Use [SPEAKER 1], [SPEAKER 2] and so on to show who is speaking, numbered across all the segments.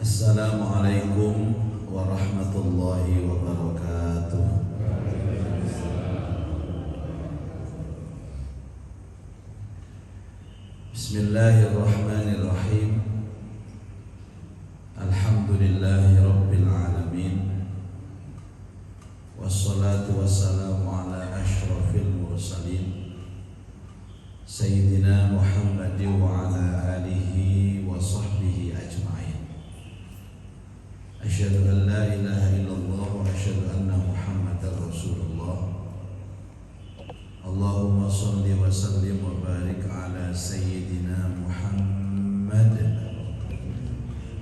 [SPEAKER 1] Assalamualaikum warahmatullahi wabarakatuh. Bismillahirrahmanirrahim. Alhamdulillahi rabbil alamin. Wassalatu wassalamu ala ashrafil mursalin Sayyidina Muhammadin wa ala alihi wa sahbihi ajma'in. Asyhadu an la ilaha illallah wa asyhadu anna Muhammadar Rasulullah. Allahumma shalli wa sallim wa barik ala sayyidina Muhammad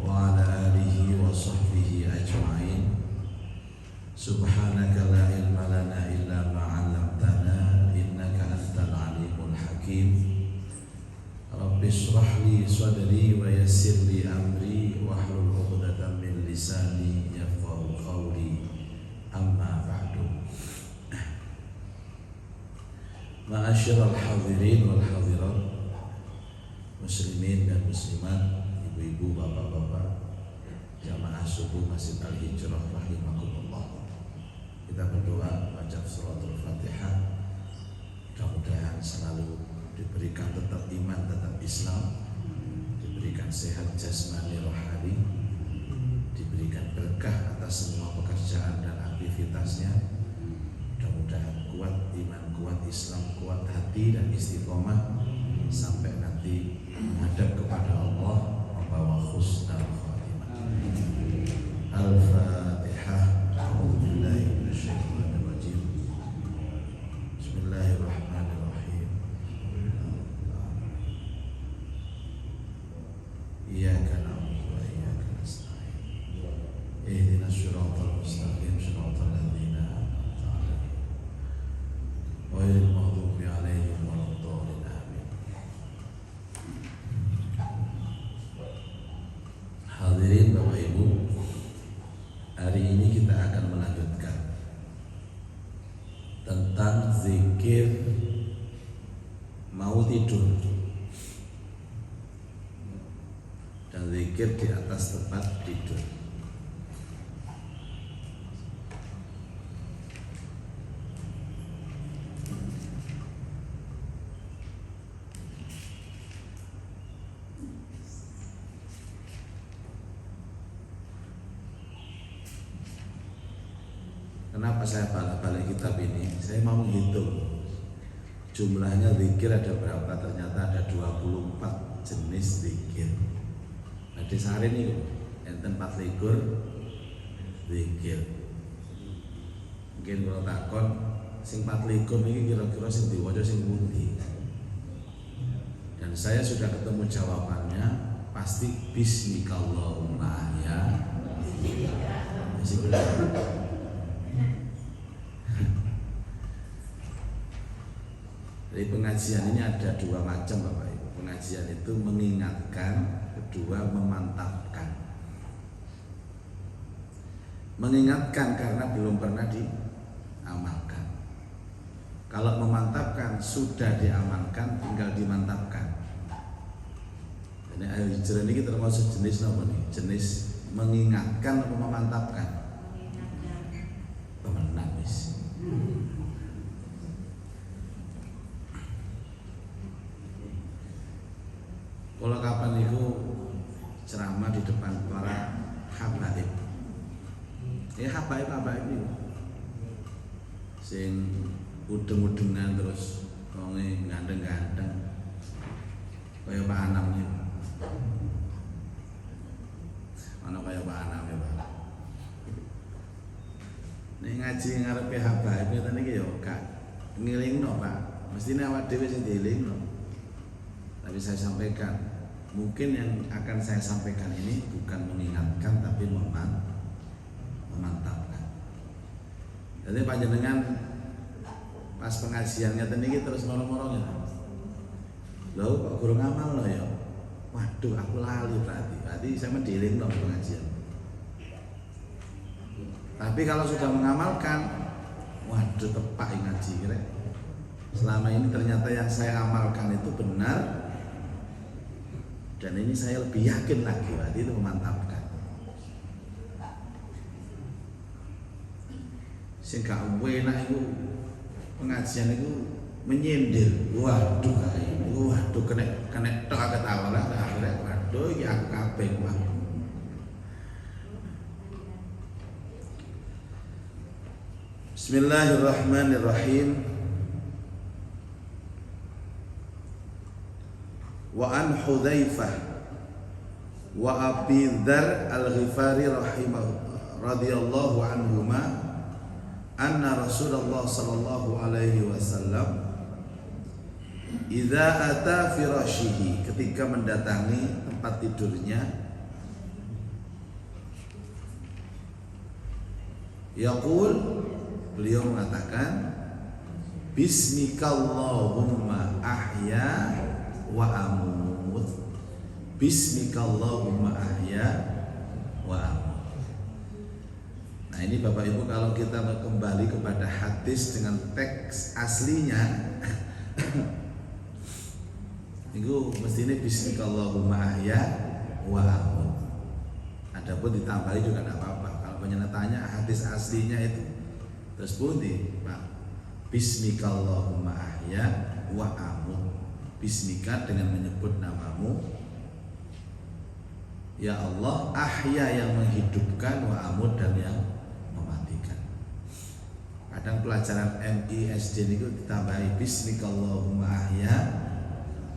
[SPEAKER 1] wa ala alihi wa sahbihi ajma'in. Subhanaka la ilma lana illa ma 'allamtana innaka antal alimul hakim. Rabbi shrah li sadri wa yassir li amri wahlul 'uqdatam min lisani yafqahu qawli. Amma ba'du. Ma'asyiral hadirin wal hadirat, muslimin dan muslimat, ibu-ibu, bapak-bapak, jamaah subuh Masjid Al-Hijrah rahimakumullah. Kita berdoa baca suratul Fatihah. Mudah-mudahan selalu diberikan tetap iman, tetap Islam, diberikan sehat jasmani rohani, diberikan berkah atas semua pekerjaan dan aktivitasnya. Mudah-mudahan kuat iman, kuat Islam, kuat hati dan istiqomah sampai nanti menghadap kepada Allah membawa husnul khatimah. Al-Fatihah. A'udzubillahi minasyaitonir rajim. Bismillahirrahmanirrahim. Iyyaka na'budu wa iyyaka nasta'in. Ihdinas siratal mustaqim, siratal ladzina an'amta 'alaihim ghairil maghdubi 'alaihim waladdallin. Amin. Hadirin Bapak Ibu, hari ini kita akan melanjutkan tentang zikir mau tidur dan zikir di atas tempat tidur. Kenapa saya balik kitab ini? Saya mau menghitung jumlahnya zikir ada berapa. Ternyata ada 24 jenis zikir. Nah, di sehari ini enten 24 zikir. Mungkin kalau takon sing 24 ini kira-kira sing diwaca sing pundi. Dan saya sudah ketemu jawabannya, pasti bismikallahumma ya. Jadi pengajian ini ada dua macam Bapak Ibu. Pengajian itu mengingatkan, kedua memantapkan. Mengingatkan karena belum pernah diamalkan. Kalau memantapkan sudah diamalkan, tinggal dimantapkan. Jadi Al-Hijrah ini termasuk jenis apa nih? Jenis mengingatkan atau memantapkan? Pemenang wis. Kalau kapan itu ceramah di depan para habaib. Habaib itu sing udeng-udengan terus wonge ganteng-ganteng kaya Pak Anam itu. Mana kaya Pak Anam ya Pak. Nek ngaji ngarepe habaib ngeten iki yo gak ngelingno Pak. Mestine awak dhewe sing dielingno. Tapi saya sampaikan, mungkin yang akan saya sampaikan ini bukan mengingatkan tapi memantapkan. Jadi panjenengan pas pengajiannya tadi terus moro-moro ya. Loh kok guru ngamal loh ya. Waduh aku lali berarti saya mendiling loh pengajian. Tapi kalau sudah mengamalkan, waduh tepak ngaji kira. Selama ini ternyata yang saya amalkan itu benar. Dan ini saya lebih yakin lagi, berarti itu memantapkan. Sing gak enak iku pengajian iku menyindir. Waduh kae. Waduh kena tok ketawa lah akhirnya waduh iki aku kabeh kuwi. Bismillahirrahmanirrahim. Wa an Hudzaifah wa Abi Dzar Al-Ghifari radhiyallahu anhuma anna Rasulullah sallallahu alaihi wasallam idza ata firashihi, ketika mendatangi tempat tidurnya, yaqul, beliau mengatakan, Bismikallahumma ahya wa amut. Bismikallahumma ahya wa amut. Nah ini Bapak Ibu, kalau kita kembali kepada hadis dengan teks aslinya itu mestinya Bismikallahumma ahya wa amut. Adapun ditambahi juga tidak apa-apa. Kalau penanya tanya hadis aslinya itu terus putih Pak, Bismikallahumma ahya wa amut. Bismika dengan menyebut namamu ya Allah, ahya yang menghidupkan, wa amut dan yang mematikan. Kadang pelajaran MI SD itu ditambahi Bismikallahumma ahya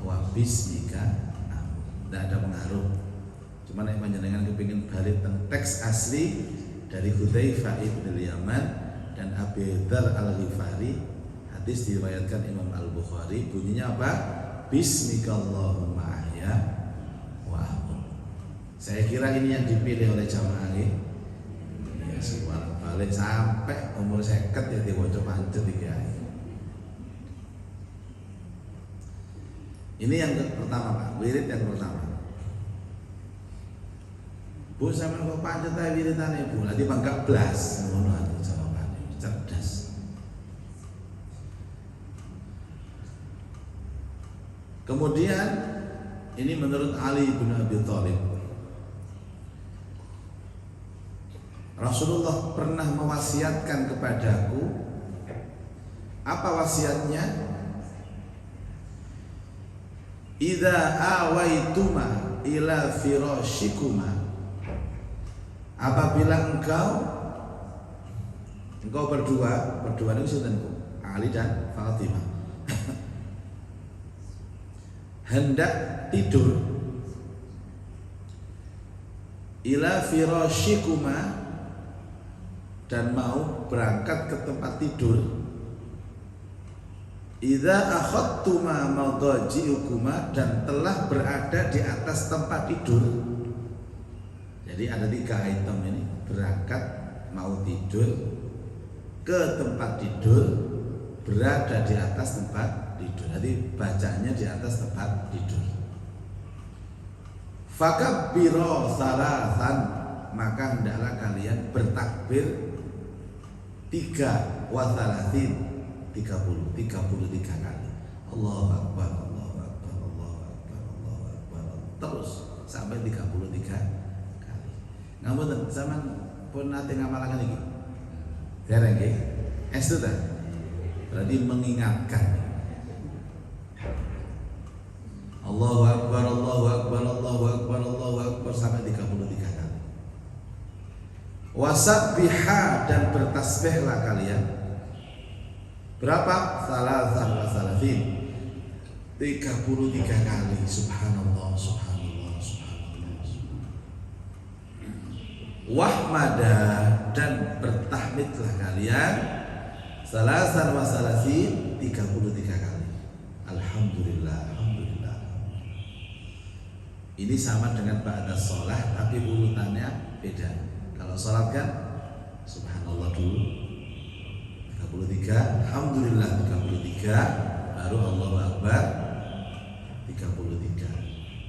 [SPEAKER 1] wa bismika amut. Tidak ada pengaruh. Cuma yang panjenengan kepingin balik teks asli dari Hudzaifah ibn Yaman dan Abi Dzar Al-Ghifari, hadis diriwayatkan Imam Al-Bukhari, bunyinya apa? Bismikallahumma ahya wa amut. Saya kira ini yang dipilih oleh jamaah ini. Ya, sebuah balik sampai umur 50 ya diwaca pancet iki. Ini yang pertama Pak, wirid yang pertama. Bu sampean kok pancet ae wiridane Bu, lha bangga blas ngono atuh jawabane, cerdas. Kemudian ini menurut Ali bin Abi Thalib, Rasulullah pernah mewasiatkan kepadaku. Apa wasiatnya? Idza awaituma ila firashikuma, apabila engkau berdua itu sintenku, Ali dan Fatimah, hendak tidur, ila firashikuma, dan mau berangkat ke tempat tidur, idza akhadtuma madaji'ukuma, dan telah berada di atas tempat tidur. Jadi ada 3 item ini, berangkat, mau tidur, ke tempat tidur, berada di atas tempat tidur. Jadi bacanya di atas tempat tidur. Fakabbiro salasan, maka hendaklah kalian bertakbir 3 wa salasin, 33 kali. Allahu Akbar, Allahu Akbar, Allahu Akbar, Allahu Akbar, terus sampai 33 kali. Ngapunten, zaman pun nate ngamalaken iki. Dereng nggih. Estu ta? Berarti mengingatkan. Allahu Akbar, Allahu Akbar, Allahu Akbar, Allahu Akbar sampai 33 kali. Wasabbiha, dan bertasbihlah kalian. Berapa? Salasan wa salasin, 33 kali. Subhanallah, subhanallah, subhanallah. Wahmada, dan bertahmidlah kalian. Salasan wa salasin, 33 kali. Alhamdulillah, alhamdulillah. Ini sama dengan ba'da sholat, tapi urutannya beda. Kalau sholat kan subhanallah dulu 33, alhamdulillah 33, baru Allahu Akbar 33.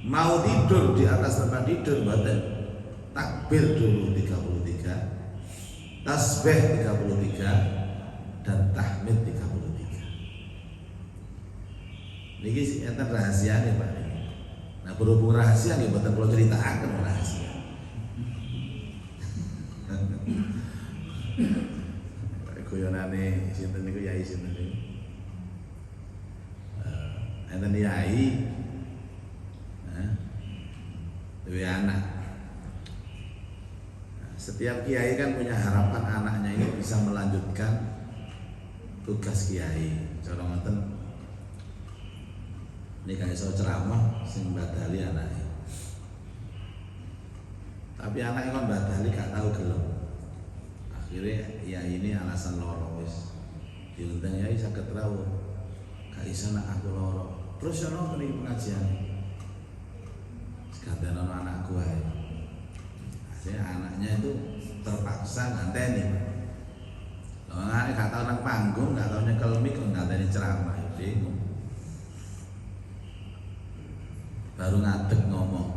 [SPEAKER 1] Mau tidur di atas tempat tidur, badan takbir dulu 33, tasbih 33, dan tahmid 33. Niki enten rahasiane Pak. Nah berhubung rahasia nggih mboten kula critakaken rahasia. ini sinten niku yai sinten niku. Enten yai. Duwe anak. Setiap kiai kan punya harapan anaknya ini bisa melanjutkan tugas kiai. Cara ngoten niki iso ceramah sing badali anake. Tapi anaknya kan badali gak tahu gelem. Akhirnya ya ini alasan loro wis. Diundang yai saged rawuh. Gak iso nak aku loro. Terus ono kene pengajian. Sekadar ono anakku ae. Akhirnya anaknya itu terpaksa nganteni. Lah anake gak tau nang panggung, gak tau nyekel mic, kok nganteni ceramah, bingung. Baru ngadeg ngomong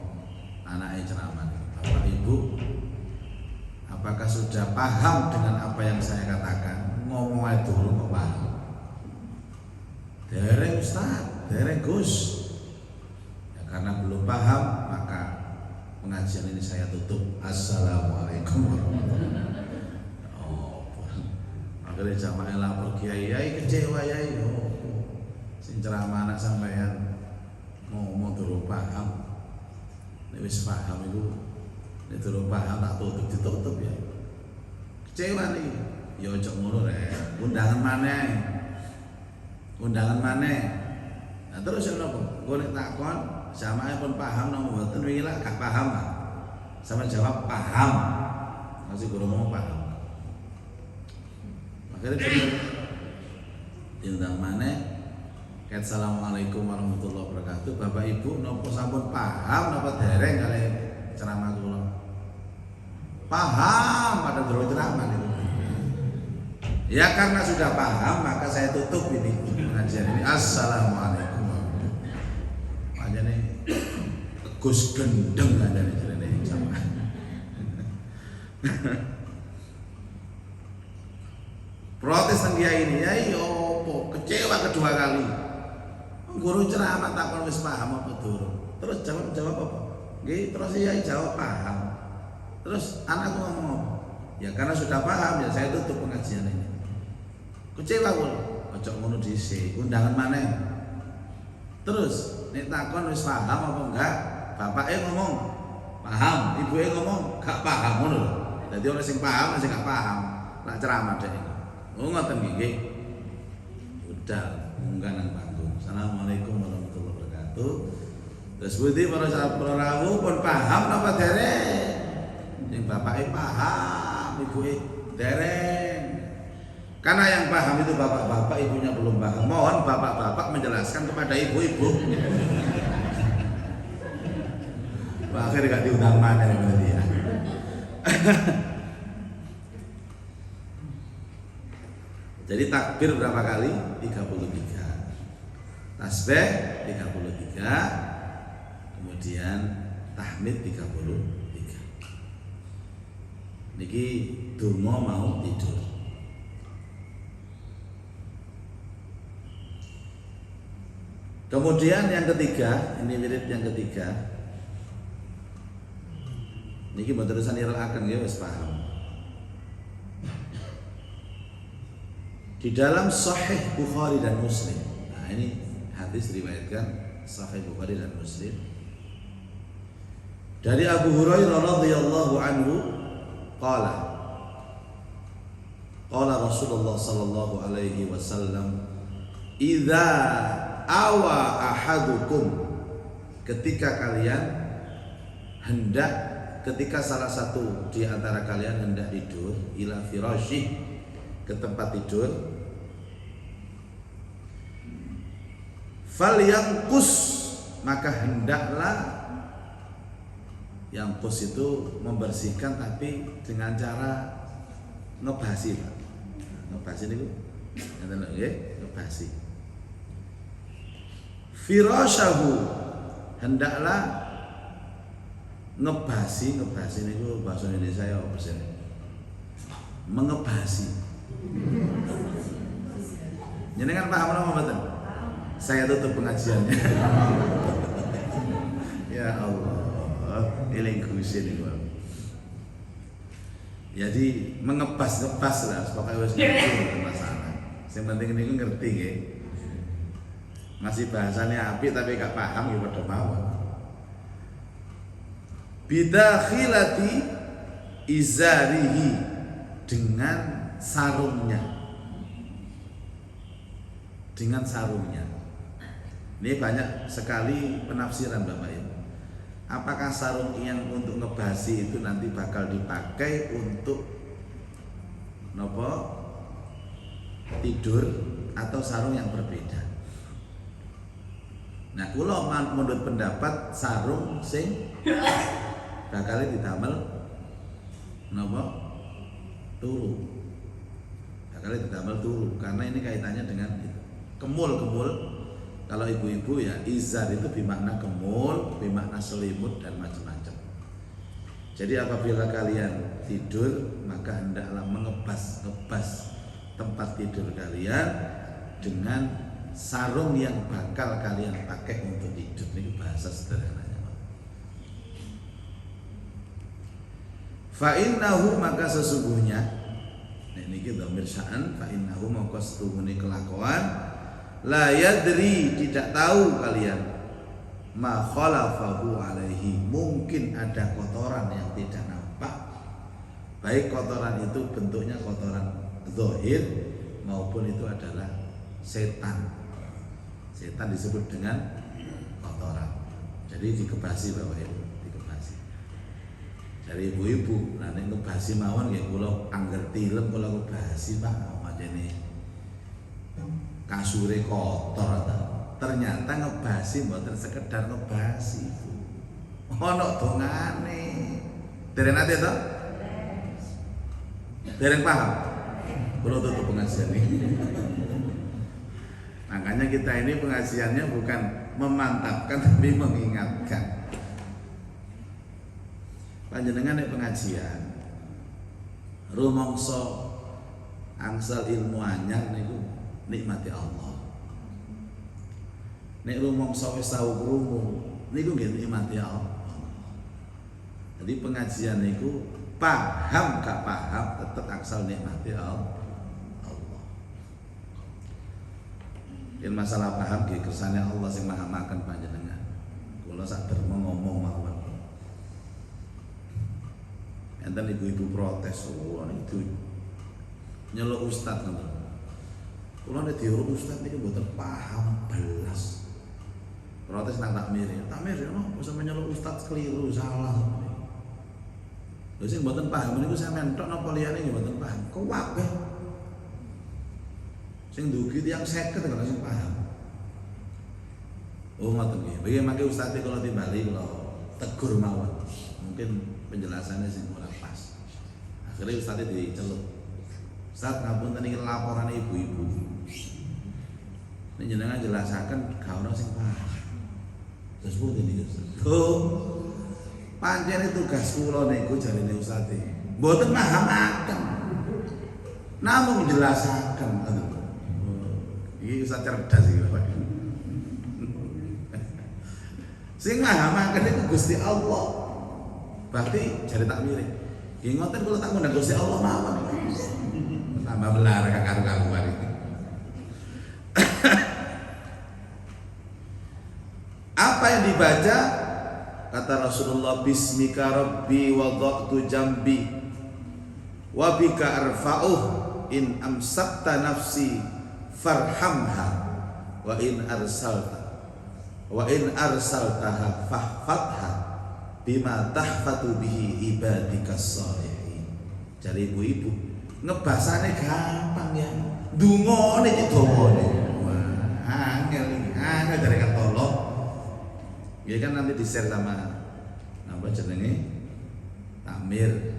[SPEAKER 1] anaknya ceramah. Bapak Ibu, apakah sudah paham dengan apa yang saya katakan? Ngomong aja dulu kok paham. Dereng Ustaz, dereng Gus. Ya, karena belum paham maka pengajian ini saya tutup. Assalamualaikum warahmatullahi wabarakatuh. Oh, akhirnya jamaah lapor kiai kecewa yai. Oh, sing ceramah anak sampean ngomong durung paham. Nek wis paham iku nek durung paham tak ditutup ya. Kecewa nih. Ya ojo ngono rek. Undangan maneh. Nah terus ya napa? Golek takon, jamaah pun paham nang mboten wingi lak gak paham. Sama jawab paham. Masih guru mau paham. Akhirnya diundang maneh. Assalamualaikum warahmatullahi wabarakatuh. Bapak Ibu napa sampun paham napa dereng kali ceramah kula? Paham pada durung ceramah niku. Ya karena sudah paham maka saya tutup ini pengajian ini. Assalamualaikum warahmatullahi wabarakatuh. Panjane Gus gendeng ngandane jerene jamaah. Protes nang kiai ini, ya opo kecewa kedua kali. Guru ceramah takon wis paham apa durung. Terus jawab apa? Nggih, terus yai jawab paham. Terus anakku ngomong apa? Ya karena sudah paham ya saya tutup pengajian ini. Kecewa kula. Ojo ngono dhisik, undangan maneh. Terus nek takon wis paham apa enggak? Bapake ngomong paham, ibuke ngomong gak paham ngono lho. Dadi ora sing paham, sing gak paham. Nak ceramah dhek. Oh ngoten nggih. Udah munggah nang panggung. Assalamualaikum warahmatullahi wabarakatuh. Terus budi para rawuh pun paham napa dereng? Yang bapake paham, ibuke dereng. Karena yang paham itu bapak-bapak, ibunya belum paham. Mohon bapak-bapak menjelaskan kepada ibu-ibu. Akhirnya gak diundang mana berarti ya. Jadi takbir berapa kali? 33. Tasbih 33. Kemudian tahmid 33. Niki donga mau tidur. Kemudian yang ketiga, ini wirid yang ketiga. Niki mboten terusan nirakaken ya wis paham. Di dalam Sahih Bukhari dan Muslim. Nah, ini hadis riwayatkan Sahih Bukhari dan Muslim. Dari Abu Hurairah radhiyallahu anhu qala Rasulullah sallallahu alaihi wasallam, "Idza awa ahadukum," ketika salah satu di antara kalian hendak tidur, ila firasyih, ke tempat tidur, falyanqus, maka hendaklah, yang kus itu membersihkan tapi dengan cara ngebasi, Pak. Ngebasi niku ngaten nggih, ngebasi. Firasyahu, hendaklah ngebasi niku bahasa Indonesia ya apa sih? Mengebasi. Jenengan paham apa mboten? Saya tutup pengajiannya. Ya Allah, eling kusin niku. Jadi mengebas-ngebas lah supaya wis ngerti masalah. Yang penting ini ngerti ya. Masih bahasanya apik tapi gak paham ya padha mawon. Bidakhilati izarihi, dengan sarungnya. Dengan sarungnya. Ini banyak sekali penafsiran Bapak Ibu. Apakah sarung yang untuk ngebasi itu nanti bakal dipakai untuk nopo tidur atau sarung yang berbeda? Nah, kula menurut pendapat sarung sing bakal didamel nopo turu. Bakal didamel turu karena ini kaitannya dengan itu. Kemul. Kalau ibu-ibu ya izar itu bermakna kemul, bermakna selimut dan macam-macam. Jadi apabila kalian tidur maka hendaklah mengebas tempat tidur kalian dengan sarung yang bakal kalian pakai untuk tidur. Ini bahasa sederhananya. Fa innahu, maka sesungguhnya ini kita mirsaan, fa innahu maka setuhune kelakuan la yadri, tidak tahu kalian, ma khalafahu alaihi, mungkin ada kotoran yang tidak nampak, baik kotoran itu bentuknya kotoran zahir maupun itu adalah setan disebut dengan kotoran. Jadi dikebasi Bapak Ibu, dikebasi dari ibu-ibu. Nah nek ngebasi mawon nggih kula angger tilem kula ngebasi Pak majene kasure kotor, ternyata ngebasi mboten sekedar ngebasi, ono dongane. Dereng ate to? Dereng paham? Kula tutup pengajian ini. Makanya kita ini pengajiannya bukan memantapkan tapi mengingatkan. Panjenengan nek pengajian rumangsa angsal ilmu anyar niku nikmati Allah. Nek rumangsa wis tau krungu niku nggih nikmati Allah. Jadi pengajian niku paham gak paham tetep angsal nikmati Allah. Yen masalah paham nggih kersane Allah sing maha makan panjenengan. Kula sak derma ngomong mawon. Enten ibu-ibu protes, oh itu nyeluk ustaz ngoten. Kula nek diurut ustaz niki mboten paham belas. Protes nang takmir ya no, sampe nyeluk ustaz keliru, salah. Lha sing mboten paham niku sampean tok napa liyane nggih mboten paham. Kabeh. Sing dugi tiyang 50 kok sing paham. Oh ngoten nggih. Bagaimana ustaz kula timbali kula tegur mawon. Mungkin penjelasannya sing ora pas. Akhirnya ustaz diceluk. Ustaz ngapunten niki laporan ibu-ibu. Nek jenengan jelasaken gak ono sing paham. Terus pundi niku? Oh. Pancen tugas kula niku jarine ustaz. Mboten pahamaken. Namung jelasaken. Iki ustaz cerdas iki Bapak. Sing pahamaken niku Gusti Allah. Berarti jare tak mirip. Nggih ngoten kula tak ngundang Gusti Allah mawon. Tambah belar karu-karuan iki. Apa yang dibaca? Kata Rasulullah, bismika rabbi wada'tu jambi wa bika arfa'uh in amsakta nafsi farhamha wa in arsaltaha fahfatha bima tahfatu bihi ibadikas sholihin. Jadi ibu-ibu ngebasane gampang ya, dungone didomone. Wah, angel dari katolok. Ya kan nanti di-share sama apa jenenge? Takmir.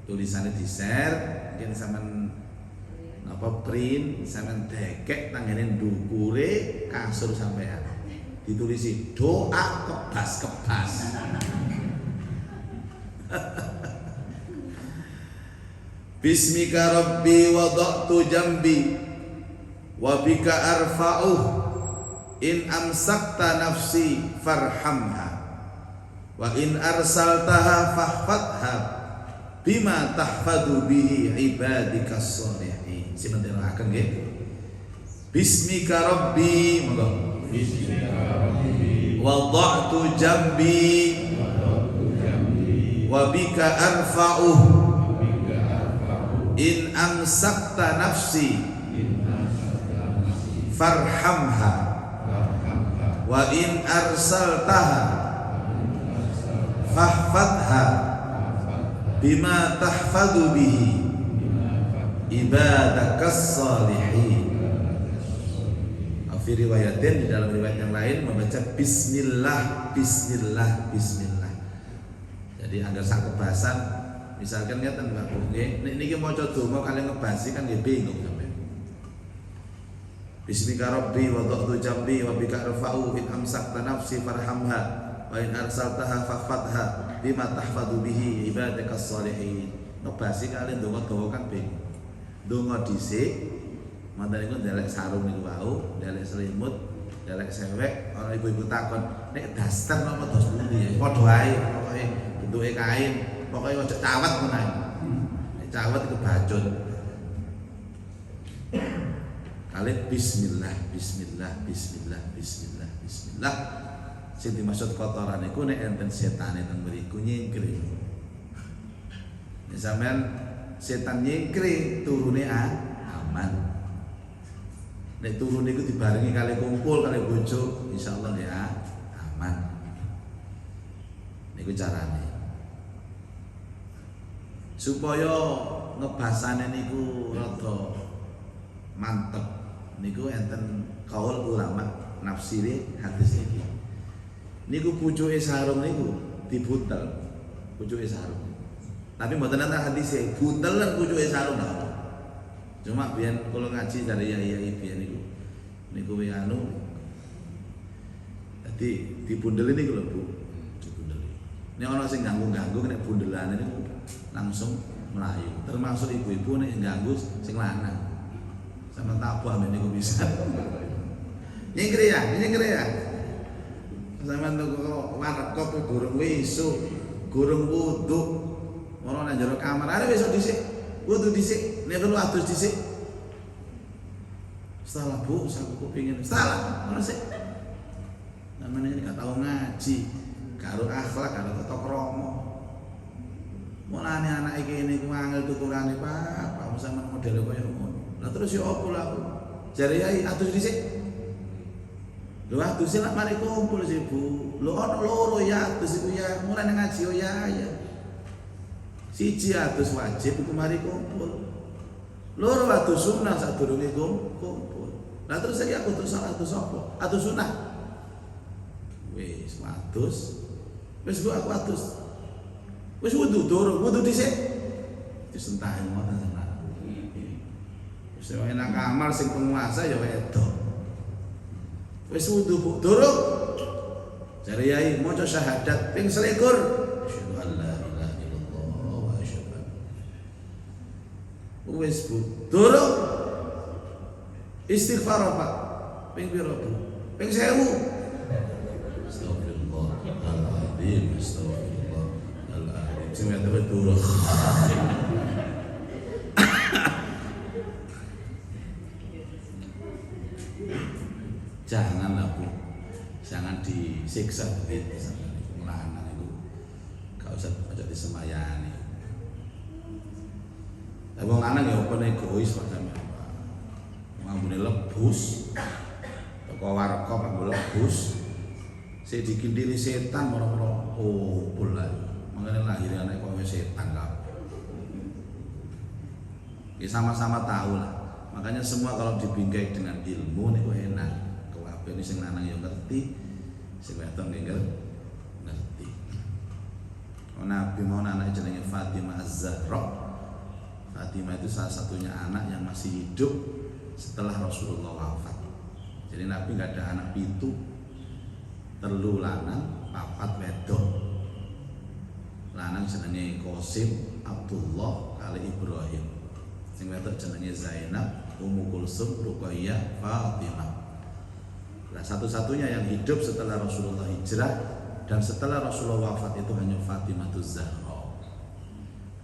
[SPEAKER 1] Tulisannya di-share, mungkin sampean apa print, sampean dekek tanggane ndukure kasur sampean. Ditulisi doa kebas-kebas. Bismika rabbi wada'tu jambi wa bika arfa'uh in amsakta nafsi farhamha wa in arsaltaha fahfatha bima tahfadzu bihi ibadikas sholihin. Sementara akan nggih. Bismika rabbi, monggo. Bismika rabbi. Wada'tu jambi wa bika arfa'u in amsakta nafsi farhamha wa in arsaltaha fahfadha bima tahfadzu bihi ibadakas sholihin. Fi riwayatin, di dalam riwayat yang lain membaca bismillah, bismillah, bismillah. Jadi agar sak kebasan, misalkan ngeten Mbak Bu, niki maca donga kalian ngebasi kan nggih bingung sampean. Bismika rabbi wada'tu jambi wa bika arfa'u in amsakta nafsi farhamha wa in arsaltaha fafatha bima tahfadzu bihi ibadakas sholihin. Ngebasi kalian donga-donga kan bingung. Donga dhisik mantan itu delek sarung niku wau, delek selimut, delek sewek, orang ibu-ibu takon, nek daster napa dos pundi ya? Padha ae, pokoke bentuke kain, pokoke aja cawet menae. Nek cawet itu bacot. Kali bismillah, bismillah, bismillah, bismillah, bismillah. Sing dimaksud kotoran niku nek enten setane teng mriku nyingkring. Nek sampean setan nyingkring turune aman. Nek turun itu dibarengi kali kumpul kali bojo, insyaallah ya aman. Niku carane. Supaya ngebasane niku rada mantep. Niku enten kaul ulama nafsiri hadis iki. Niku pucuke sarung niku dibutel. Pucuke sarung. Tapi mboten enten hadise butel lan pucuke sarung lho. Cuma biyen kalau ngaji dari yai biyen niku anu. Dadi dibundeli niku lho Bu. Dibundeli. Nek ana sing ganggu-ganggu nek bundelane niku langsung melayu. Termasuk ibu-ibu nek ganggu sing lanang. Sama tabu amen niku bisa. Nyengkre ya. Sampeyan kok warkop gurung wisu, gurung wudu. Ora nang jero kamar. Are besok dhisik. Wudu dhisik, nek perlu adus dhisik. Salah Bu, aku kepingin. Salah, mana sih? Namanya ini gak tahu ngaji, karo akhlak, karo tata krama. Mulane anak iki niku angel tuturane Pak, Pak sampean modele koyo ngono. Lah terus yo opo lah aku? Jare yai adus dhisik. Lho adus lak mari kumpul sih Bu. Lho ono loro ya adus iku ya, mulane ngaji yo ya. Siji adus wajib iku mari kumpul. Loro adus sunah sadurunge kumpul. Lah terus saya aku terus salah adus apa? Adus sunah. Wis adus. Wis aku adus. Wis wudu dhisik. Disentahi ngoten tenan. Wis enak kamar sing penguasa ya wedok. Wis wudu Bu, durung. Jare yai maca syahadat ping 21. Wis Bu, durung istighfar Pak. Ping pira Bu? Ping 1000. Astagfirullahaladzim, astagfirullahaladzim. Sing ngene durung. Janganlah Bu, jangan disiksa begitu sampai lanang itu. Gak usah aja disemayani. Wong lanang ya opo egois kok sampeyan. Ngambune lebus. Teko warkop ngambune lebus. Sing dikindili setan ora-ora opo lah. Mangane lahir anak kok setan kabeh. Ya sama-sama tahu lah. Makanya semua kalau dibingkai dengan ilmu niku enak. Kabeh sing lanang ya ngerti, sing wedok ngerti. Nabi mau anak jenenge Fatimah Az-Zahra. Fatimah itu salah satunya anak yang masih hidup setelah Rasulullah wafat. Jadi Nabi nggak ada anak pitu, telu lanang, papat wedok. Lanang jenenge Qasim, Abdullah, kali Ibrahim. Sing wedok jenenge Zainab, Ummu Kulsum, Ruqayyah, Fatimah. Nah, satu-satunya yang hidup setelah Rasulullah hijrah dan setelah Rasulullah wafat itu hanya Fatimah Zahra.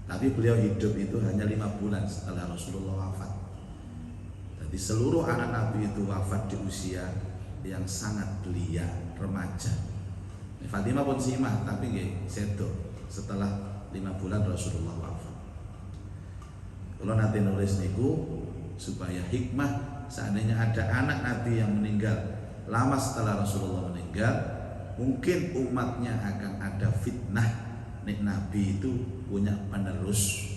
[SPEAKER 1] Tapi beliau hidup itu hanya 5 bulan setelah Rasulullah wafat. Jadi seluruh anak Nabi itu wafat di usia yang sangat belia, remaja. Fatimah pun simah, tapi nggih sedo setelah 5 bulan Rasulullah wafat. Kalau nanti nulis niku supaya hikmah, seandainya ada anak Nabi yang meninggal lama setelah Rasulullah meninggal, mungkin umatnya akan ada fitnah nek Nabi itu punya penerus.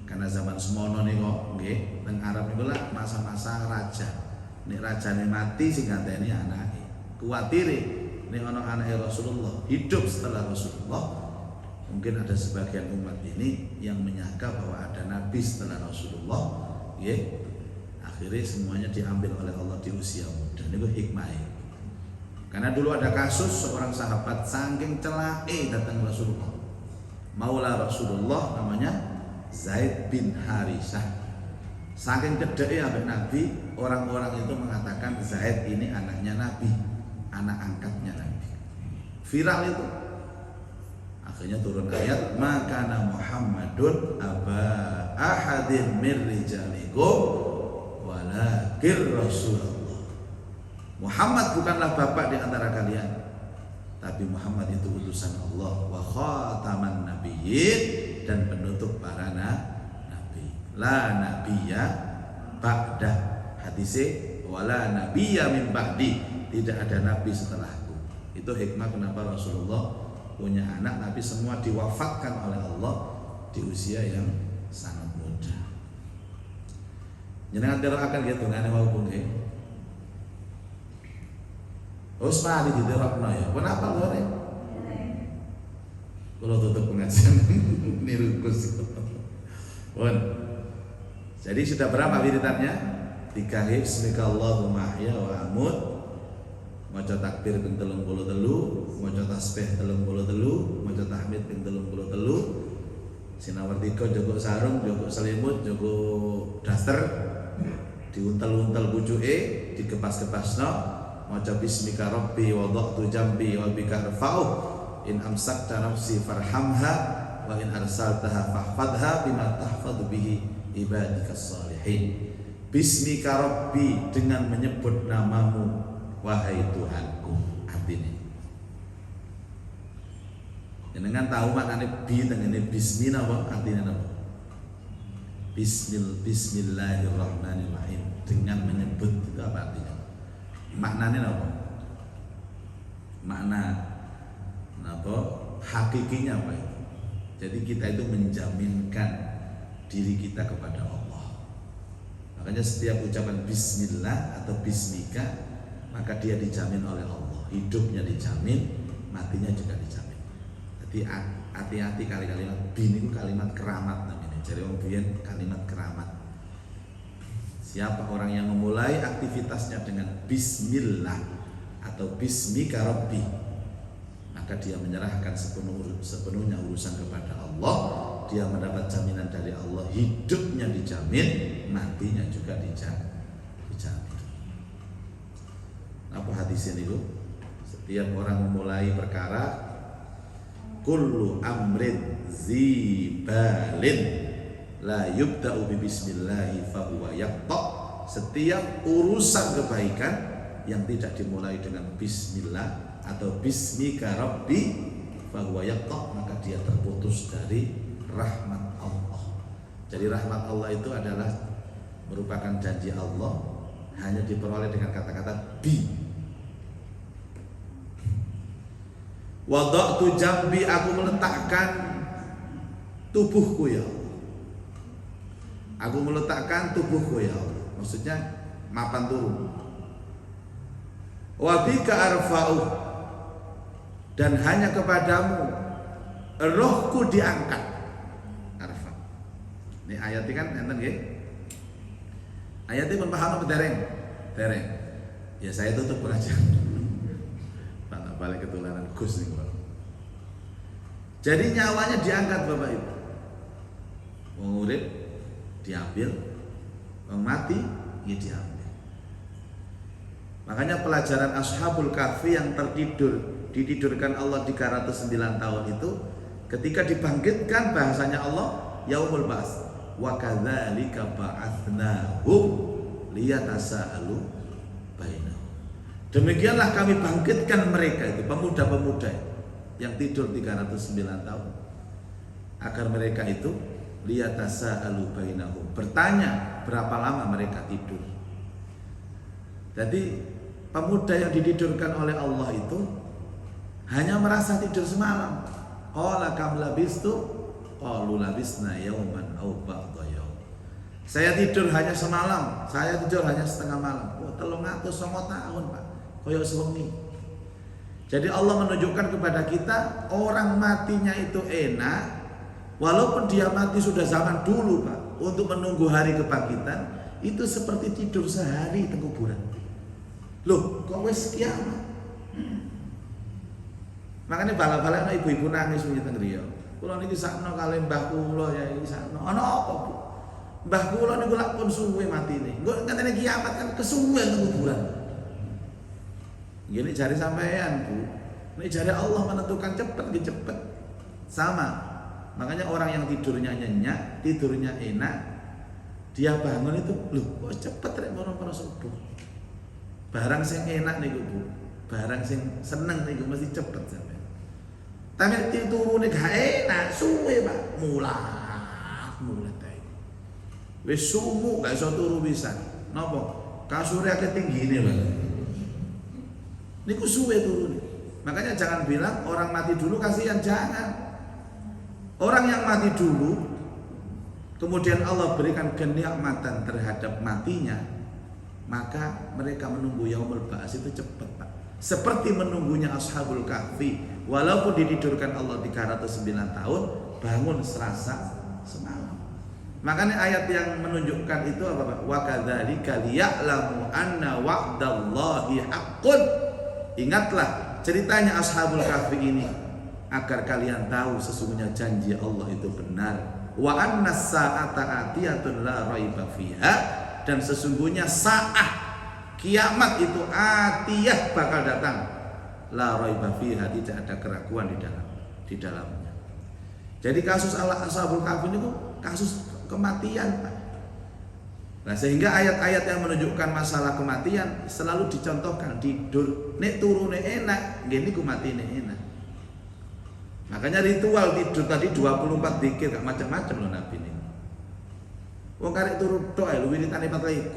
[SPEAKER 1] Karena zaman semono nih kok nggih teng Arab niku lah masa-masa raja. Nek rajane mati sing nganteni anake. Kuwatire nek ana anake Rasulullah hidup setelah Rasulullah, mungkin ada sebagian umat ini yang menyangka bahwa ada nabi setelah Rasulullah, nggih. Akhirnya semuanya diambil oleh Allah di usia muda. Niku hikmahnya. Karena dulu ada kasus seorang sahabat saking celake datang Rasulullah. Maula Rasulullah namanya Zaid bin Harisah. Saking gedhe ambek Nabi, orang-orang itu mengatakan Zaid ini anaknya Nabi, anak angkatnya Nabi. Viral itu. Akhirnya turun ayat, "Makana Muhammadun aba ahadin mir rijalikum walakin Rasulullah." Muhammad bukanlah bapak di antara kalian, tapi Muhammad itu utusan Allah, wa khataman nabiyyin, dan penutup para nabi. La nabiyya ba'da, hadise wala nabiyya min ba'di, tidak ada nabi setelahku. Itu hikmah kenapa Rasulullah punya anak, tapi semua diwafatkan oleh Allah di usia yang sangat muda. Jenengan akan gitu ngene wau nggih. Usman di diterapno ya. Kenapa lore? Kalau tutup pengajian niru Gus. Jadi sudah berapa wiridannya? 3 hifz Allahumma ahya wa amut. Maca takbir ping 33, maca tasbih 33, maca tahmid ping 33. Sinawar 3 jogok sarung, jogok selimut, jogok daster, diuntel-untel pucuke, digepas-gepasno. Maca bismika rabbi wada'tu jambi wa bika rfa'u in amsakta nafsi farhamha wa in arsaltaha fahfadha bima tahfadhu bihi ibadikas salihin. Bismika rabbi, dengan menyebut namamu wahai Tuhanku. Artinya jenengan tahu maknane bi tengene bismillah apa artinya apa? Bismillahirrahmanirrahim, dengan menyebut itu apa artinya? Maknanya apa? Makna apa? Hakikinya apa itu? Jadi kita itu menjaminkan diri kita kepada Allah. Makanya setiap ucapan bismillah atau bismika, maka dia dijamin oleh Allah. Hidupnya dijamin, matinya juga dijamin. Jadi hati-hati kalimat bin itu kalimat keramat namanya. Jadi orang biyen kalimat keramat. Siapa orang yang memulai aktivitasnya dengan bismillah atau bismika rabbi, maka dia menyerahkan sepenuhnya urusan kepada Allah. Dia mendapat jaminan dari Allah, hidupnya dijamin, matinya juga dijamin. Apa hadis ini? Setiap orang memulai perkara, kullu amrin zibalin la yubda'u bi bismillahi fa huwa yaqta. Setiap urusan kebaikan yang tidak dimulai dengan bismillah atau bismika rabbi fa huwa yaqta, maka dia terputus dari rahmat Allah. Jadi rahmat Allah itu adalah merupakan janji Allah, hanya diperoleh dengan kata-kata bi. Wada'tu jambi, aku meletakkan tubuhku ya Allah. Aku meletakkan tubuhku ya Allah. Maksudnya mapan turun. Wa bika arfa'u, dan hanya kepadamu rohku diangkat. Arfa. Ini ayat ini kan enten nggih. Ayat ini paham apa dereng? Dereng. Ya saya tutup pengajian. Pak balik ketularan Gus nih Pak. Jadi nyawanya diangkat Bapak Ibu. Wong urip diambil, wong mati ya diambil. Makanya pelajaran Ashabul Kahfi yang ditidurkan Allah 309 tahun itu, ketika dibangkitkan bahasanya Allah yaumul ba'ats. Wa kadzalika ba'atsnahum liyatasaalu bainahum. Demikianlah kami bangkitkan mereka itu, pemuda-pemuda yang tidur 309 tahun, agar mereka itu liyatasaalu bainahum, bertanya berapa lama mereka tidur. Jadi pemuda yang ditidurkan oleh Allah itu hanya merasa tidur semalam. Qala kam labistu? Qalu labisna yauman aw ba'da yaum. Saya tidur hanya semalam, saya tidur hanya setengah malam. Oh, 309 tahun, Pak. Koyo suwengi. Jadi Allah menunjukkan kepada kita orang matinya itu enak, walaupun dia mati sudah zaman dulu, Pak. Untuk menunggu hari kebangkitan itu seperti tidur sehari di kuburan. Loh, kok wis kiamat? Makanya bala-bala ibu-ibu nangis wingi teng griya. Kula niki sakno kalih mbah kula ya iki sakno. Ana apa, Bu? Mbah kula niku lak pun suwe matine. Engko katene kiamat kan kesuwen teng kuburan. Gini jari sampean, Bu. Nek jari Allah menentukan cepet nggih cepet. Sama. Makanya orang yang tidurnya nyenyak, tidurnya enak, dia bangun itu, loh kok cepet rek mono-mono subuh. Barang sing enak niku, Bu. Barang sing seneng niku mesti cepet sampean. Tapi turune gak enak, suwe Pak, mulat ae. Wis sumu gak iso turu pisan. Napa? Kasure akeh tinggine Pak. Niku suwe turune. Makanya jangan bilang orang mati dulu kasihan, jangan. Orang yang mati dulu kemudian Allah berikan kenikmatan terhadap matinya, maka mereka menunggu yaumul ba'ats itu cepat, Pak. Seperti menunggunya Ashabul Kahfi, walaupun ditidurkan Allah 309 tahun, bangun serasa semalam. Makanya ayat yang menunjukkan itu apa, Pak? Wa kadzalika liya'lamu anna wa'dallahi haqqun. Ingatlah ceritanya Ashabul Kahfi ini agar kalian tahu sesungguhnya janji Allah itu benar. Wa annas sa'ata atiyatun la raiba fiha, dan sesungguhnya saat kiamat itu atiyah bakal datang, la raiba fiha, tidak ada keraguan di dalamnya. Jadi kasus Ashabul Kahfi itu kasus kematian, Pak. Nah, sehingga ayat-ayat yang menunjukkan masalah kematian selalu dicontohkan. Tidur nek turune enak, nggih niku matine enak. Makanya ritual tidur tadi 24 zikir gak macam-macam loh Nabi ini. Wong karek turu tok ae lho wiritane 24.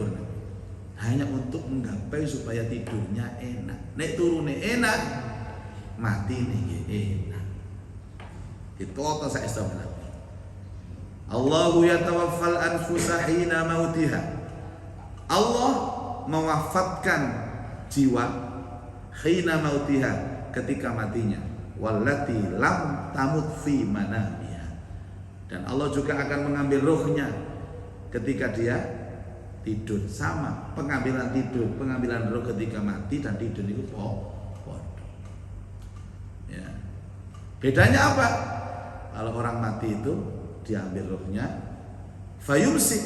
[SPEAKER 1] Hanya untuk menggapai supaya tidurnya enak. Nek turune enak, matine nggih enak. Ditoto saestu Nabi. Allahu yatawaffal anfusa hina mautiha. Allah mewafatkan jiwa hina mautiha, ketika matinya. Wallati lam tamut fi manamiha. Dan Allah juga akan mengambil ruhnya ketika dia tidur. Sama pengambilan tidur, pengambilan ruh ketika mati dan tidur itu podo. Ya. Bedanya apa? Kalau orang mati itu diambil ruhnya, fayumsik,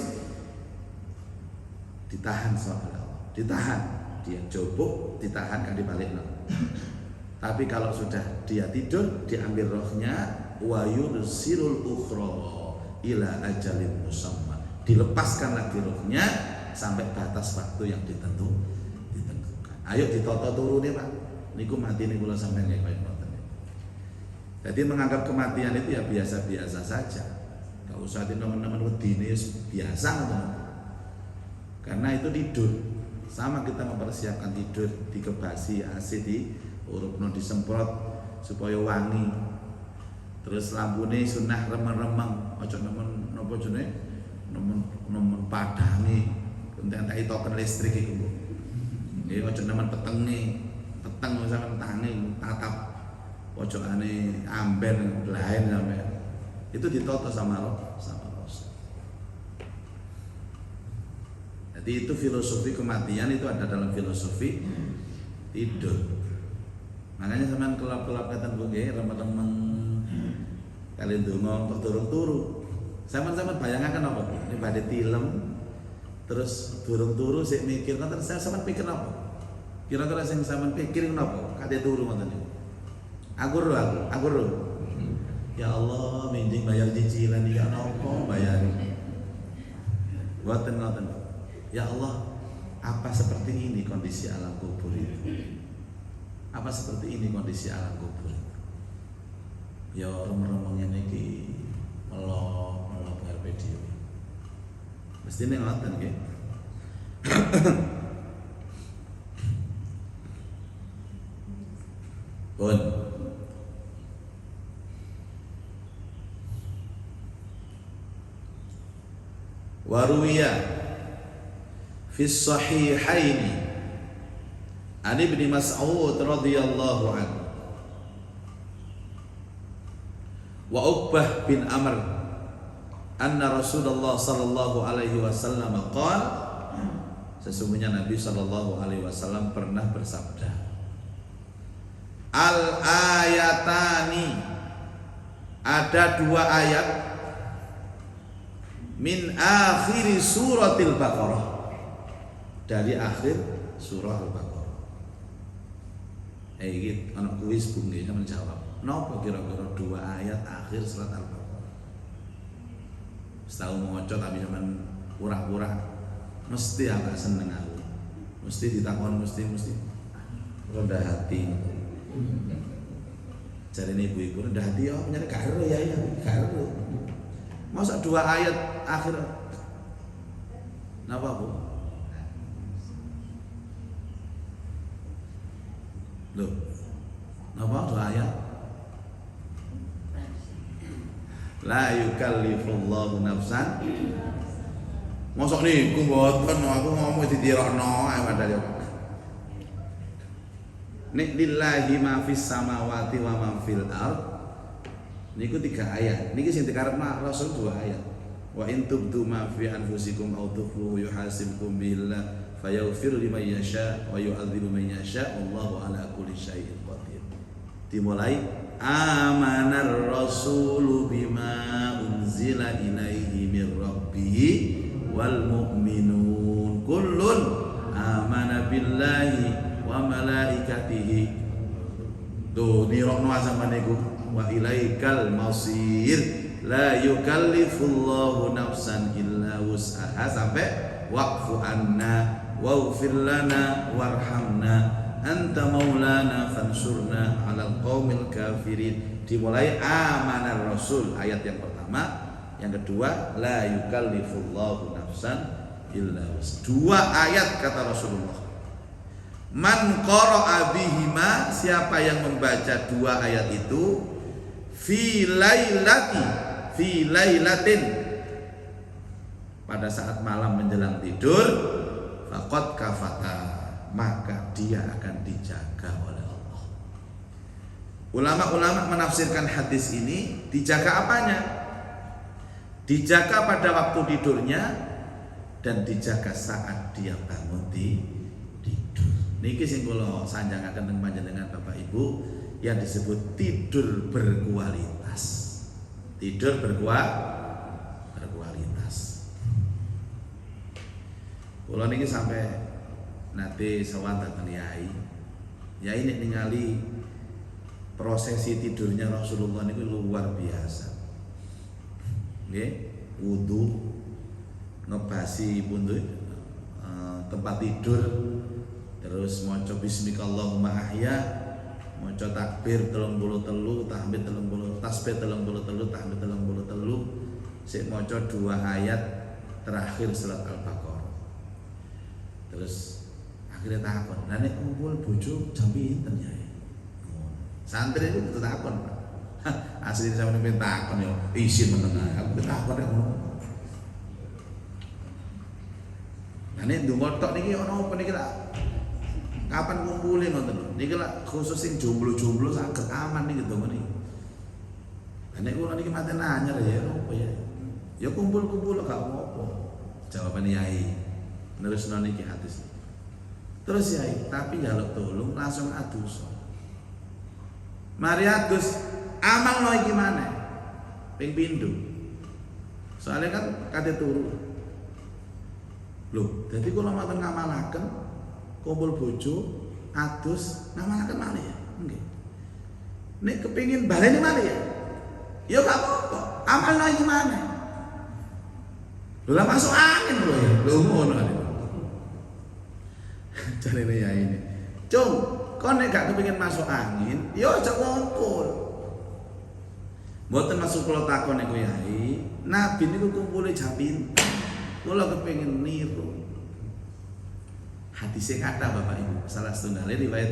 [SPEAKER 1] ditahan sama Allah, ditahan, dia jobok, ditahan kan dibalik. Tapi kalau sudah dia tidur, diambil rohnya, wa yursilul ukhra ila ajalin musamma, dilepaskan lagi rohnya sampai batas waktu yang ditentukan. Ayo ditoto turune, Pak. Niku mati niku kula sampeyan nggih koyo ngoten. Jadi menganggap kematian itu ya biasa-biasa saja. Gak usah teman-teman wedine biasa ngoten. Karena itu tidur. Sama kita mempersiapkan tidur, dikebasi AC di urupno disemprot supaya wangi. Terus lambune sunah remeng-remeng, aja nemen napa jenenge? Nemen padange. Entek-entek token listrik iku, Bu. Nggih, aja nemen petenge. Peteng sampeyan tangi tatap pojokane amber lain sampeyan. Itu ditoto sama Rasul. Jadi itu filosofi kematian itu ada dalam filosofi tidur. Makanya sampean kelap-kelap kata nggih remen-remen kalian donga kok durung turu. Sampean bayangaken apa? Ini badhe tilem terus durung turu sik mikir ngoten, sampean pikir apa? Kira-kira sing sampean pikir napa? Kate turu ngoten niku. Aku ro. Ya Allah, mending bayar cicilan iki ana apa bayar. Mboten ngoten. Ya Allah, apa seperti ini kondisi alam kubur itu? Apa seperti ini kondisi alam kubur itu? Ya remeng-remeng ngene iki melok ngarepe dhewe. Mestine ngoten nggih. Pun waruwiya fi sahihaini an Ibnu Mas'ud radhiyallahu anhu wa Uqbah bin Amr anna Rasulullah sallallahu alaihi wasallam qala, sesungguhnya Nabi sallallahu alaihi wasallam pernah bersabda, al ayatani, ada dua ayat, min akhiri suratil Baqarah, dari akhir surah Al-Baqarah. Iki ana kuis bungi sampeyan jawab. Napa kira-kira dua ayat akhir surat Al-Baqarah? Setahun maca tapi sampean pura-pura mesti agak seneng aku. Mesti ditakon mesti rendah hati. Jadi ini ibu-ibu rendah hati, oh nyari karo ya, karo. Masa dua ayat akhir, kenapa Bu? Loh, kenapa dua ayat? La yukallifullahu nafsan. Mosok niku mboten, aku ngomong ditirokno ae padahal. Nek lillahi ma fis samawati wa ma fil ard. Niku 3 ayat. Niki sing dikarepna Rasul 2 ayat. Wa in tubdu ma fi anfusikum aw tukhfuhu yuhasibkum billah fayaghfiru liman yasha wa yu'adzibu man yasha wallahu ala kulli syai'in qadir. Dimulai amanar rasulu bima unzila ilaihi mir rabbih wal mu'minun kullun amana billahi wa malaikatihi. Tuh nirokno sampeyan niku wa ilaikal masir la yukallifullahu nafsan illa wus'aha sampai wa'fu anna waghfir lana warhamna anta maulana fansurna 'alal qaumil kafirin. Dimulai amanar rasul ayat yang pertama, yang kedua la yukallifullahu nafsan illa wus'aha. 2 ayat kata Rasulullah. Man qara'a bihima, siapa yang membaca 2 ayat itu fi lailatin, pada saat malam menjelang tidur, faqad kafata, maka dia akan dijaga oleh Allah. Ulama-ulama menafsirkan hadis ini, dijaga apanya? Dijaga pada waktu tidurnya dan dijaga saat dia bangun tidur. Niki sing kula sanjangaken teng panjenengan Bapak Ibu, yang disebut tidur berkualitas. Tidur berkualitas. Kula niki sampai nate sowan dateng Yai. Yai nek ningali prosesi tidurnya Rasulullah niku luar biasa. Nggih, wudu, ngebasi pundhut tempat tidur, terus maca bismikallahumma ahya, maca takbir 33, tahmid 30, tasbih 33, tahmid 33, sik maca 2 ayat terakhir surat Al-Baqarah. Terus akhirnya takon, "Lah nek kumpul bojo jam pinten ya?" Santri itu kudu takon, Pak. Asli sampe nek takon yo isin meneng aku takon nek ngono. Lah nek ndonga tok niki ana apa niki tak kapan kumpulin ngoten lho. Niki lak khusus sing jomblo-jomblo saged aman niki ndonga niki. Lah nek kula niki mate nanyar ya opo ya. Ya kumpul-kumpul gak apa-apa. Jawabane Yai. Nerusno niki hadis. Terus Yai, tapi njaluk tolong langsung adus. Mari adus amal no iki maneh. Ping pindho. Soalnya kan kate turu. Loh, dadi kula matur ngamalaken kumpul bojo, adus, ngamalaken malih ya? Nggih. Nek kepengin baleni malih ya? Ya gak apa-apa, amal lagi mana? Lah masuk angin lho ya. Lho ngono. Jarene ya ini. Cung, kon nek gak kepengin masuk angin, ya aja ngumpul. Mboten masuk kula takon niku Yai, Nabi niku kumpule jam pinten? Kula kepengin niru. Hadisnya kata Bapak Ibu, salah setunggal riwayat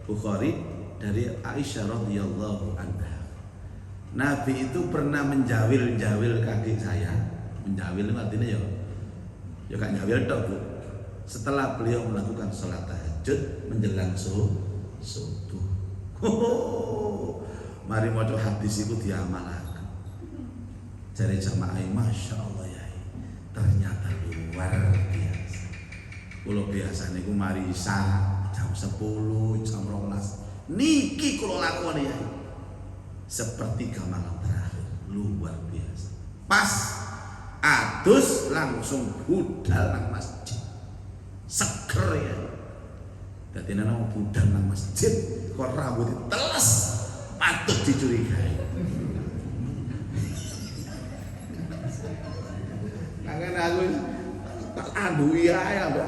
[SPEAKER 1] Bukhari dari Aisyah radhiyallahu anha. Nabi itu pernah menjawil-jawil kaki saya. Menjawil itu artinya ya gak jawil tok, Bu. Setelah beliau melakukan sholat tahajud menjelang subuh. Mari maca hadis itu diamalaken. Jare jamaah, Masya Allah ya, ternyata luar biasa. Kulo biasa niku mari isya jam 10, jam 12. Niki kulo lakoni ya. Sepertiga malam terakhir, luar biasa. Pas adus langsung budal nang masjid. Seger ya. Dadi nang budal nang masjid kok rambut teles patut dicurigai. Kangen aku tak andui ae ambek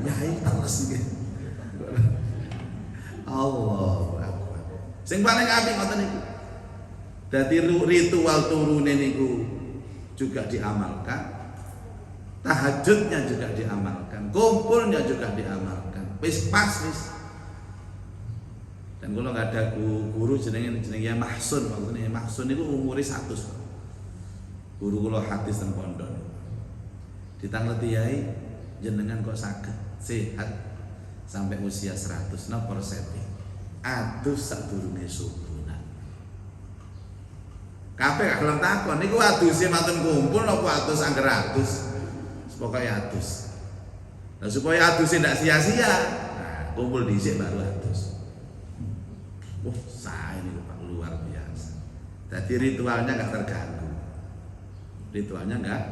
[SPEAKER 1] yai teles iki. Allahu Akbar. Sing paling apik ngoten niku. Dadi ritual turune niku juga diamalkan. Tahajudnya juga diamalkan, kumpulnya juga diamalkan. Wis pas wis. Dan kalau nggak ada guru jenenge Mahsun, maksudnya Mahsun itu umure 100. Guru kula hadis teng pondok. Ditangleti yai jenengan kok saged sehat sampai usia 100 napa resepe? Adus sadurunge subuh. Kabeh gak gelem takon niku aduse maten kumpul napa adus angger adus? Pokoknya adus. Nah, supaya adusnya tidak sia-sia, nah, kumpul dhisik baru adus. Saya ini Pak luar biasa. Jadi ritualnya nggak terganggu. Ritualnya nggak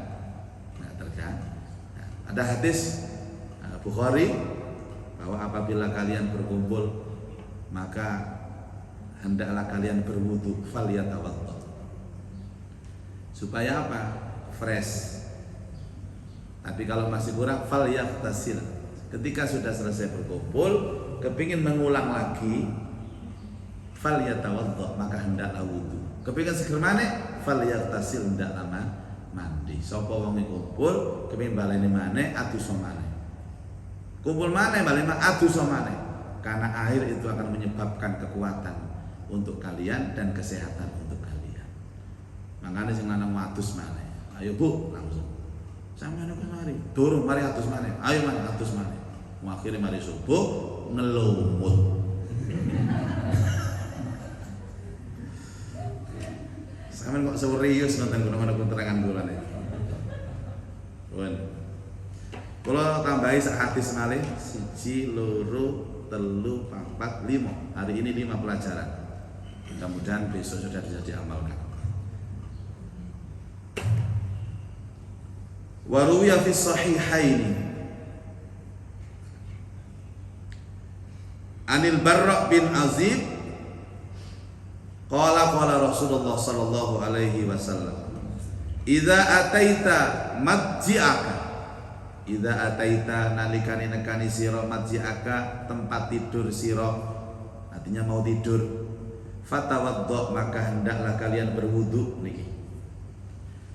[SPEAKER 1] terganggu. Nah, ada hadis Bukhari bahwa apabila kalian berkumpul maka hendaklah kalian berwudu falyatawaddo. Supaya apa? Fresh. Tapi kalau masih kurang falyaqtasil. Ketika sudah selesai berkumpul, kepingin mengulang lagi, falyatawaddo, maka hendaklah wudu. Kepingin seger maneh, falyaqtasil, hendaklah mandi. Sapa wong kumpul, kepingin baleni maneh, adus maneh. Kumpul maneh baleni adus maneh. Karena air itu akan menyebabkan kekuatan untuk kalian dan kesehatan untuk kalian. Makanya sing lanang adus maneh. Ayo Bu, langsung. Sampai nak mari, turun mari atus mana? Ayo mari atus mana? Akhirnya mari subuh ngelumut. Sampai kok serius nonton mana pun terangan bulan ya. Pun. Kalau tambahi sak hadis malih 1, 2, 3, 4, 5. Hari ini 5 pelajaran. Mudah-mudahan besok sudah bisa diamalkan. Waruya fi sahihaini Anil Barra bin Azib qala Rasulullah sallallahu alaihi wasallam idza ataita madji'aka idza ataita nalikane nekani sira madji'aka tempat tidur sira artinya mau tidur fatawaddo maka hendaklah kalian berwudu niki.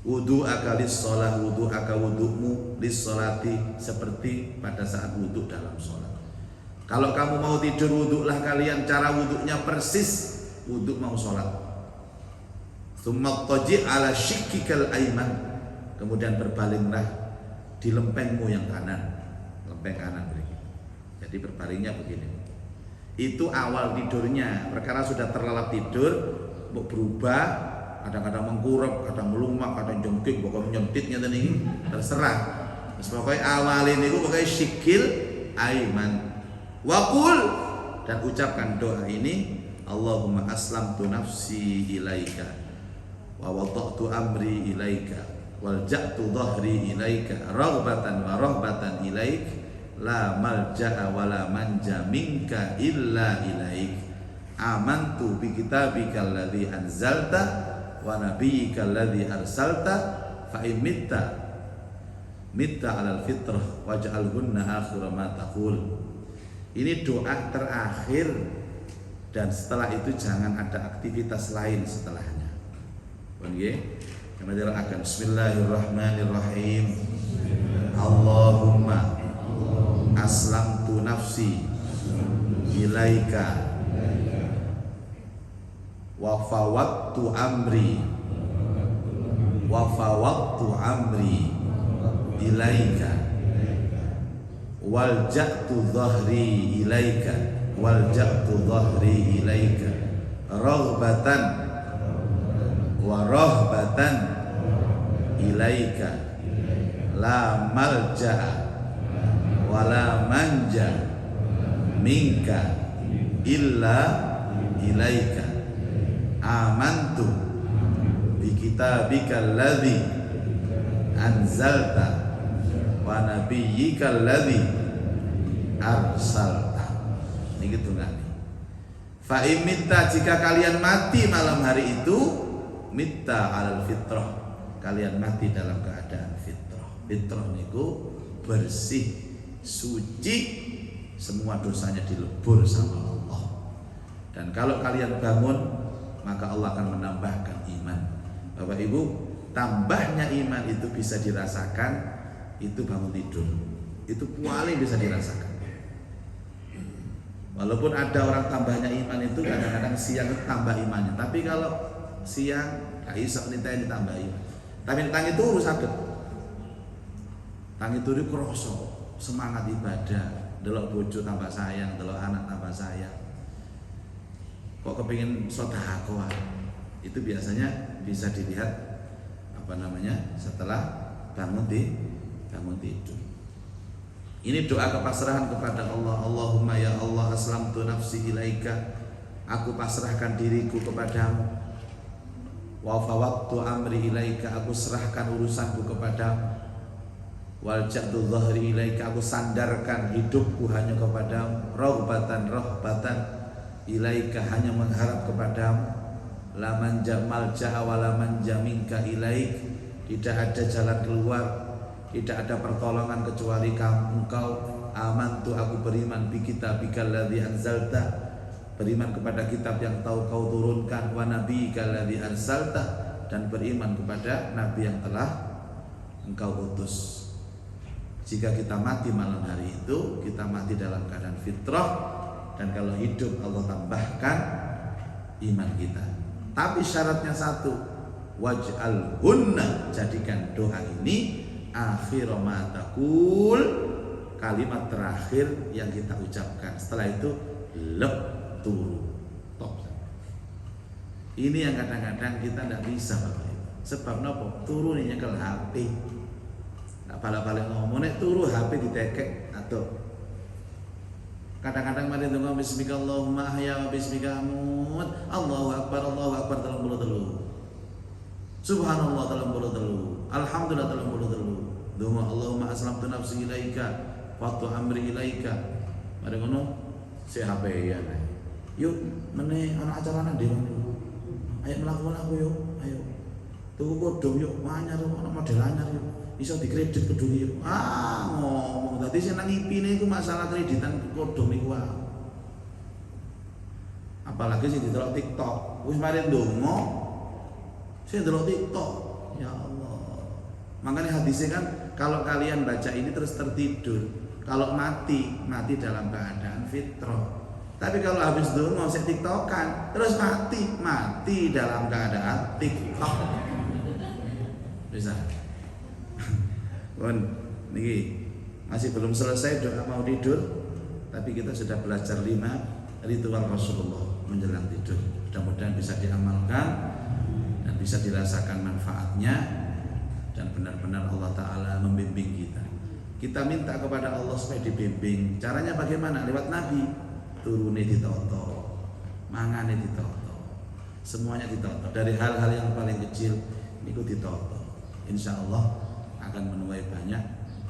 [SPEAKER 1] Wudu akalis sholat, wudu aka wudumu lis sholati seperti pada saat wudu dalam sholat. Kalau kamu mau tidur wudulah kalian cara wudunya persis wudu mau sholat. Tsumma taji ala shikkikal aiman, kemudian berbalinglah di lempengmu yang kanan, lempeng kanan begini. Jadi berbalingnya begini. Itu awal tidurnya. Perkara sudah terlelap tidur, mau berubah. Kadang-kadang mengkurap, kadang melumak, kadang jengking, pokoknya nyentitnya tadi terserah. Terus pokoknya awal ini pokoknya syikil aiman. Waqul dan ucapkan doa ini, Allahumma aslamtu nafsi ilaika wa wada'tu amri ilaika wal ja'tu dhahri ilaika raghbatan wa rahbatan ilaik la malja'a wa la manja minka illa ilaik amantu bi kitabika alladhi anzalta wa nabiyyika alladzi arsalta fa in mitta 'alal fitrah waj'alhunna akhira ma taqul. Ini doa terakhir dan setelah itu jangan ada aktivitas lain setelahnya. Nggih. Kami akan bismillahirrahmanirrahim. Allahumma aslamtu nafsi ilaika wa fawwadtu amri ilaika walja'tu dhahri ilaika raghbatan wa rahbatan ilaika la malja'a wa la manja minka illa ilaika amantu bi kitabika alladzi anzalta wa nabiyyika alladzi arsalta. Ini gitu kan. Fa imitta, jika kalian mati malam hari itu, mitta 'alal fitrah, kalian mati dalam keadaan fitrah. Fitrah niku bersih, suci, semua dosanya dilebur sama Allah. Dan kalau kalian bangun, maka Allah akan menambahkan iman. Bapak Ibu, tambahnya iman itu bisa dirasakan, itu bangun tidur. Itu paling bisa dirasakan. Walaupun ada orang tambahnya iman itu kadang-kadang siang itu tambah imannya. Tapi kalau siang gak iso nitanya ditambah iman. Tapi tang itu urus sakit. Tang itu kroso, semangat ibadah, delok bojo tambah sayang, delok anak tambah sayang. Kok kepingin sedekah, itu biasanya bisa dilihat setelah bangun tidur. Ini doa kepasrahan kepada Allah. Allahumma ya Allah aslamtu nafsi ilaika, aku pasrahkan diriku kepadamu. Wa fawwadtu amri ilaika, aku serahkan urusanku kepadamu. Walja'tu dhahri ilaika, aku sandarkan hidupku hanya kepadamu. Rahbatan ilaika, hanya mengharap kepadamu. La manja malja'a wa la manja minka ilaik, tidak ada jalan keluar, tidak ada pertolongan kecuali Engkau. Amantu, aku beriman bi kitabikal ladzi anzalta, beriman kepada kitab yang tahu kau turunkan. Wa nabiyyikal ladzi arsalta, dan beriman kepada nabi yang telah engkau utus. Jika kita mati malam hari itu, kita mati dalam keadaan fitrah. Dan kalau hidup, Allah tambahkan iman kita. Tapi syaratnya satu, waj'alhunna, jadikan doa ini akhir ma taqul, kalimat terakhir yang kita ucapkan. Setelah itu lep turu top. Ini yang kadang-kadang kita tidak bisa, Bapak Ibu. Sebab nopo? Turu nih nyekel HP. Nak balik-balik ngomong nek turu HP ditekek atau kadang-kadang mari ndonga bismika Allahumma ahya wa bismika amut. Allahu akbar 33. Subhanallah 33. Alhamdulillah 33. Donga Allahumma aslamtu nafsi ilaika wa tu amri ilaika. Mari ngono si HP ya. Yuk meneh ana acara nang dewan. Ayo mlaku-mlaku yuk. Ayo. Tuku kodhong yuk, anyar ana model anyar yuk. Iso dikredit peduli yuk. Ngomong dadi sing nang IP-ne iku masalah kreditan kodhong niku wae. Apalagi sing didelok TikTok. Wis mari ndonga sing delok TikTok. Ya Allah. Makanya hadisnya kan kalau kalian baca ini terus tertidur, kalau mati dalam keadaan fitrah. Tapi kalau habis ndonga sing TikTokan terus mati dalam keadaan TikTok. Bisa. Niki masih belum selesai doa mau tidur, tapi kita sudah belajar 5 ritual Rasulullah menjelang tidur. Mudah-mudahan bisa diamalkan dan bisa dirasakan manfaatnya, dan benar-benar Allah Ta'ala membimbing kita. Kita minta kepada Allah supaya dibimbing. Caranya bagaimana? Lewat Nabi. Turune ditoto, mangane ditoto, semuanya ditoto. Dari hal-hal yang paling kecil niku ditoto. Insya Allah akan menuai banyak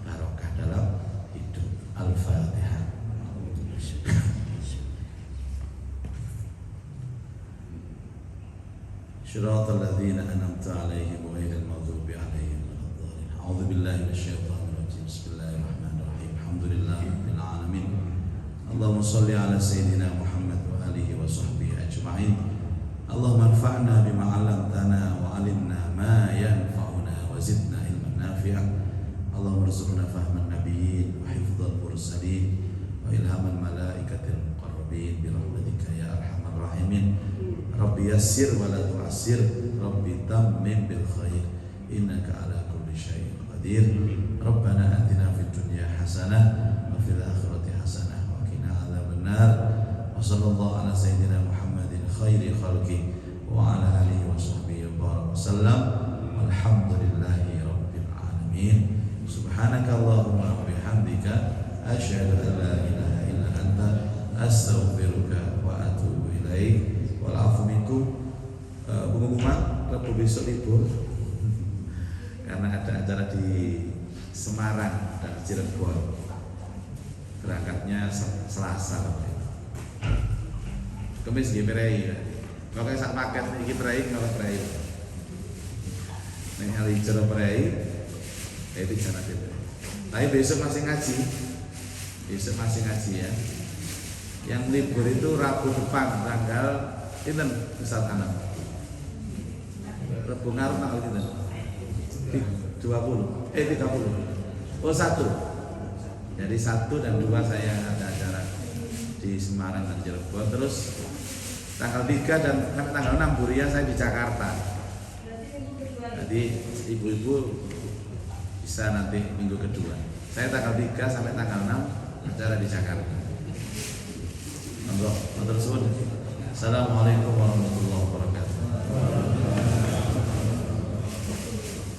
[SPEAKER 1] barokah dalam hidup. Al-Fatihah. صراط الذين أنعمت عليهم غير المغضوب عليهم ولا الضالين. أعوذ بالله من الشيطان الرجيم. بسم الله الرحمن الرحيم. الحمد لله رب العالمين. اللهم صل على سيدنا محمد وآله وصحبه أجمعين. اللهم انفعنا بما علمتنا وعلمنا ما ينفعنا وزدنا علما نافعا. اللهم ارزقنا فهم النبيين وحفظ المرسلين وإلهام الملائكة المقربين برحمتك يا أرحم الراحمين. Rabbi yassir wa la tu'assir, Rabbi tammim bil khair, innaka ala kulli syai'in qadir. Rabbana atina fid dunya hasanah wa fil akhirati hasanah wa qina adzabannar. Wa sallallahu ala sayyidina Muhammadin khairi khalqi wa ala alihi wa sahbihi wa sallam. Walhamdulillahi rabbil alamin. Subhanaka Allahumma wa bihamdika asyhadu an la ilaha illa anta astaghfiruka wa atubu ilaik. Walafu minkum. Pengumuman Rabu besok libur karena ada acara di Semarang dan Cirebon. Berangkatnya Selasa. Kemis nggih prei. Pokoke sak paket iki prei kalau prei. Ning hari Jero prei itu jalan itu. Tapi besok masih ngaji. Besok masih ngaji ya. Yang libur itu Rabu depan tanggal Inten Ustaz Anam. Rabu ngarep tanggal inten? 20. 30. Oh 1. Jadi 1 dan 2 saya ada acara di Semarang dan Cirebon. Terus tanggal 3 dan tanggal 6 Buria saya di Jakarta. Jadi ibu-ibu bisa nanti minggu kedua. Saya tanggal 3 sampai tanggal 6 acara di Jakarta. Matur suwun. Assalamualaikum